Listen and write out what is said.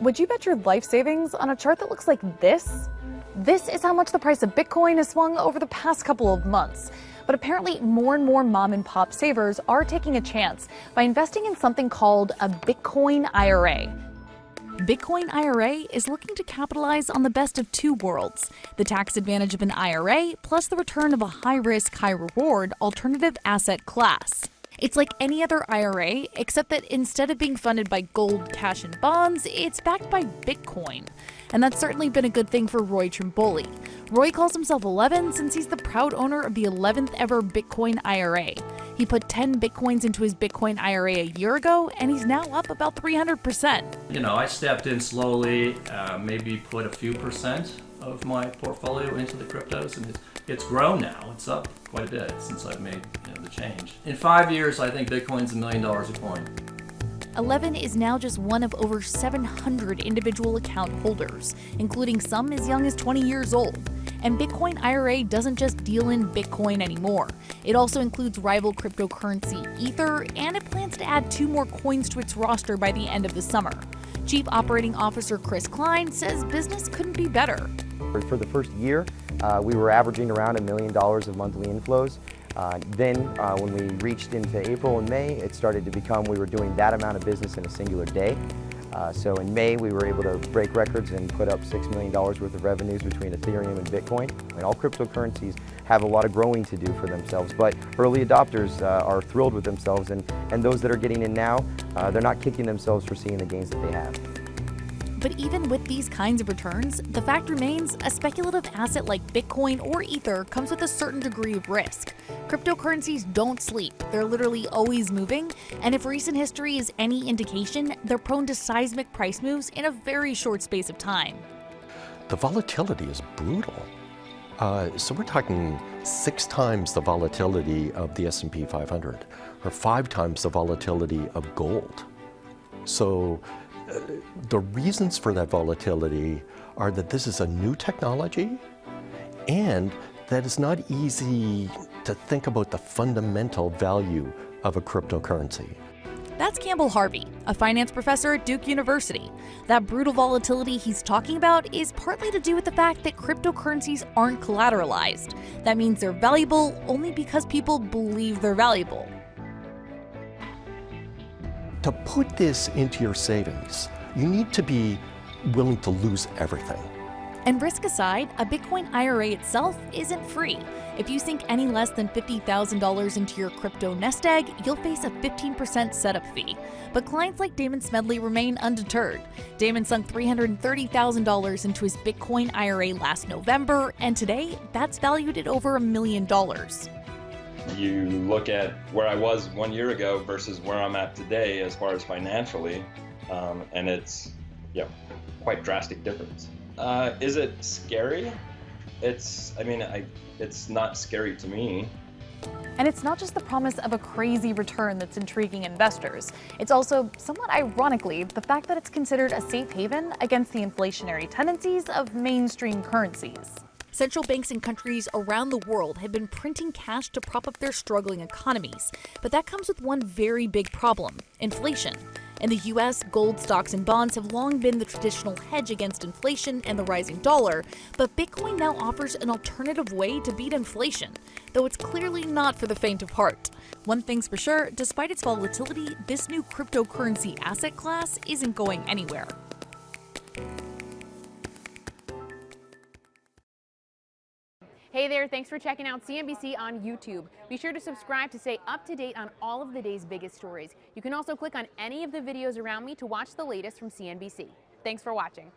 Would you bet your life savings on a chart that looks like this? This is how much the price of Bitcoin has swung over the past couple of months. But apparently more and more mom and pop savers are taking a chance by investing in something called a Bitcoin IRA. Bitcoin IRA is looking to capitalize on the best of two worlds, the tax advantage of an IRA plus the return of a high-risk, high-reward alternative asset class. It's like any other IRA, except that instead of being funded by gold, cash, and bonds, it's backed by Bitcoin. And that's certainly been a good thing for Roy Trimboli. Roy calls himself 11 since he's the proud owner of the 11th ever Bitcoin IRA. He put 10 Bitcoins into his Bitcoin IRA a year ago, and he's now up about 300%. I stepped in slowly, maybe put a few percent of my portfolio into the cryptos, and it's grown now. It's up quite a bit since I've made the change. In 5 years, I think Bitcoin's $1 million a coin. 11 is now just one of over 700 individual account holders, including some as young as 20 years old. And Bitcoin IRA doesn't just deal in Bitcoin anymore. It also includes rival cryptocurrency Ether, and it plans to add 2 more coins to its roster by the end of the summer. Chief Operating Officer Chris Klein says business couldn't be better. For the first year, we were averaging around $1 million of monthly inflows. Then when we reached into April and May, it started to become we were doing that amount of business in a singular day. So in May, we were able to break records and put up $6 million worth of revenues between Ethereum and Bitcoin. I mean, all cryptocurrencies have a lot of growing to do for themselves, but early adopters are thrilled with themselves, and those that are getting in now, they're not kicking themselves for seeing the gains that they have. But even with these kinds of returns, the fact remains a speculative asset like Bitcoin or Ether comes with a certain degree of risk. Cryptocurrencies don't sleep, they're literally always moving, and if recent history is any indication, they're prone to seismic price moves in a very short space of time. The volatility is brutal. So we're talking 6 times the volatility of the S&P 500, or 5 times the volatility of gold. So the reasons for that volatility are that this is a new technology and that it's not easy to think about the fundamental value of a cryptocurrency. That's Campbell Harvey, a finance professor at Duke University. That brutal volatility he's talking about is partly to do with the fact that cryptocurrencies aren't collateralized. That means they're valuable only because people believe they're valuable. To put this into your savings, you need to be willing to lose everything. And risk aside, a Bitcoin IRA itself isn't free. If you sink any less than $50,000 into your crypto nest egg, you'll face a 15% setup fee. But clients like Damon Smedley remain undeterred. Damon sunk $330,000 into his Bitcoin IRA last November, and today, that's valued at over $1 million. You look at where I was 1 year ago versus where I'm at today as far as financially, and it's quite drastic difference. Is it scary? It's not scary to me. And it's not just the promise of a crazy return that's intriguing investors. It's also, somewhat ironically, the fact that it's considered a safe haven against the inflationary tendencies of mainstream currencies. Central banks in countries around the world have been printing cash to prop up their struggling economies. But that comes with one very big problem: inflation. In the US, gold, stocks, and bonds have long been the traditional hedge against inflation and the rising dollar, but Bitcoin now offers an alternative way to beat inflation, though it's clearly not for the faint of heart. One thing's for sure, despite its volatility, this new cryptocurrency asset class isn't going anywhere. Hey there, thanks for checking out CNBC on YouTube. Be sure to subscribe to stay up to date on all of the day's biggest stories. You can also click on any of the videos around me to watch the latest from CNBC. Thanks for watching.